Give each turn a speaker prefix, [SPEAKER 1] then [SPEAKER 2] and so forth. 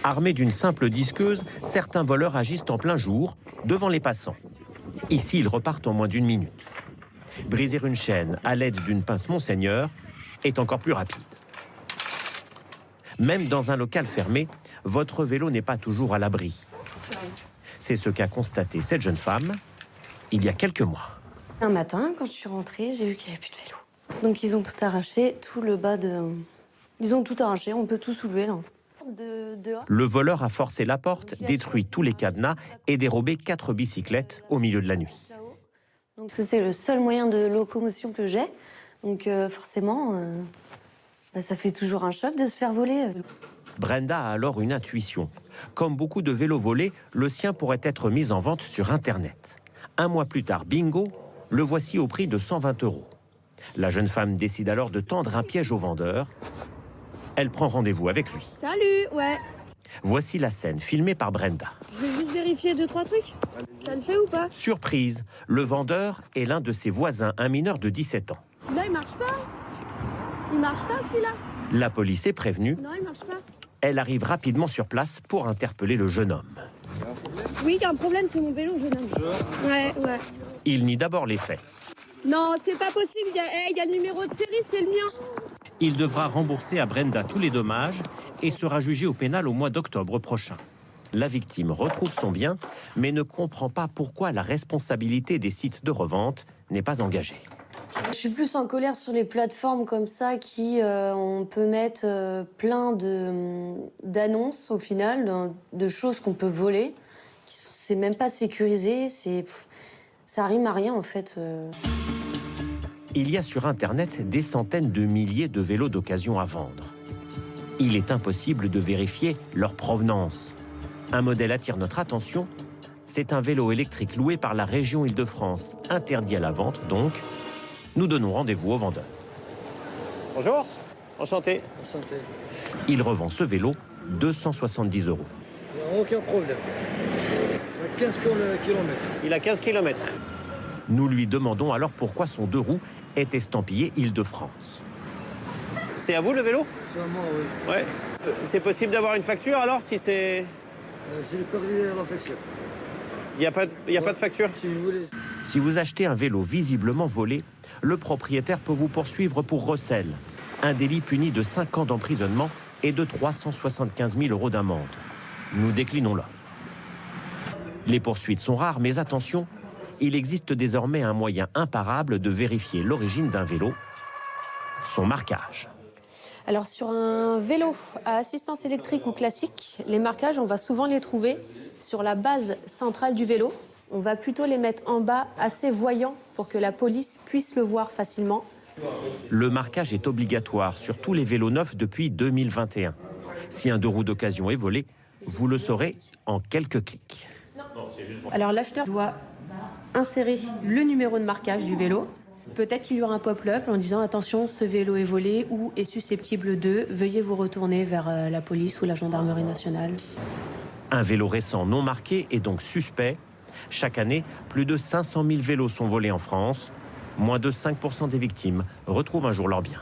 [SPEAKER 1] Armés d'une simple disqueuse, certains voleurs agissent en plein jour, devant les passants. Ici, ils repartent en moins d'une minute. Briser une chaîne à l'aide d'une pince Monseigneur est encore plus rapide. Même dans un local fermé, votre vélo n'est pas toujours à l'abri. C'est ce qu'a constaté cette jeune femme il y a quelques mois.
[SPEAKER 2] Un matin, quand je suis rentrée, j'ai vu qu'il n'y avait plus de vélo. Donc ils ont tout arraché, tout le bas de... Ils ont tout arraché, on peut tout soulever là.
[SPEAKER 1] Le voleur a forcé la porte, détruit tous les cadenas et dérobé 4 bicyclettes au milieu de la nuit.
[SPEAKER 2] Donc c'est le seul moyen de locomotion que j'ai. Donc forcément, ça fait toujours un choc de se faire voler.
[SPEAKER 1] Brenda a alors une intuition. Comme beaucoup de vélos volés, le sien pourrait être mis en vente sur Internet. Un mois plus tard, bingo, le voici au prix de 120 €. La jeune femme décide alors de tendre un piège au vendeur. Elle prend rendez-vous avec lui.
[SPEAKER 3] Salut, ouais.
[SPEAKER 1] Voici la scène filmée par Brenda.
[SPEAKER 3] Je vais juste vérifier 2-3 trucs. Ça le fait ou pas?
[SPEAKER 1] Surprise, le vendeur est l'un de ses voisins, un mineur de 17 ans.
[SPEAKER 3] Celui-là, il marche pas. Il marche pas, celui-là.
[SPEAKER 1] La police est prévenue.
[SPEAKER 3] Non, il marche pas.
[SPEAKER 1] Elle arrive rapidement sur place pour interpeller le jeune homme.
[SPEAKER 3] Oui, il y a un problème, c'est mon vélo, jeune homme. Ouais.
[SPEAKER 1] Il nie d'abord les faits.
[SPEAKER 3] Non, c'est pas possible. Il y a le numéro de série, c'est le mien.
[SPEAKER 1] Il devra rembourser à Brenda tous les dommages et sera jugé au pénal au mois d'octobre prochain. La victime retrouve son bien, mais ne comprend pas pourquoi la responsabilité des sites de revente n'est pas engagée.
[SPEAKER 2] Je suis plus en colère sur les plateformes comme ça qui, on peut mettre plein d'annonces au final, de choses qu'on peut voler. C'est même pas sécurisé, ça rime à rien en fait.
[SPEAKER 1] Il y a sur Internet des centaines de milliers de vélos d'occasion à vendre. Il est impossible de vérifier leur provenance. Un modèle attire notre attention. C'est un vélo électrique loué par la région Île-de-France, interdit à la vente donc. Nous donnons rendez-vous au vendeur. Bonjour, enchanté.
[SPEAKER 4] Enchanté.
[SPEAKER 1] Il revend ce vélo 270 €.
[SPEAKER 4] Il n'y a aucun problème. Il a 15 km.
[SPEAKER 1] Il a 15 km. Nous lui demandons alors pourquoi son 2 roues est estampillé Île-de-France. C'est à vous le vélo?
[SPEAKER 4] C'est à moi, oui.
[SPEAKER 1] Ouais. C'est possible d'avoir une facture alors si c'est...
[SPEAKER 4] J'ai perdu la facture.
[SPEAKER 1] Il n'y a pas de facture?
[SPEAKER 4] Si je voulais...
[SPEAKER 1] Si vous achetez un vélo visiblement volé, le propriétaire peut vous poursuivre pour recel, un délit puni de 5 ans d'emprisonnement et de 375 000 € d'amende. Nous déclinons l'offre. Les poursuites sont rares, mais attention, il existe désormais un moyen imparable de vérifier l'origine d'un vélo, son marquage.
[SPEAKER 5] Alors sur un vélo à assistance électrique ou classique, les marquages, on va souvent les trouver sur la base centrale du vélo. On va plutôt les mettre en bas, assez voyants, pour que la police puisse le voir facilement.
[SPEAKER 1] Le marquage est obligatoire sur tous les vélos neufs depuis 2021. Si un 2 roues d'occasion est volé, vous le saurez en quelques clics.
[SPEAKER 5] Alors l'acheteur doit insérer le numéro de marquage du vélo. Peut-être qu'il y aura un pop-up en disant « Attention, ce vélo est volé ou est susceptible de, veuillez vous retourner vers la police ou la gendarmerie nationale. »
[SPEAKER 1] Un vélo récent non marqué est donc suspect. Chaque année, plus de 500 000 vélos sont volés en France. Moins de 5% des victimes retrouvent un jour leur bien.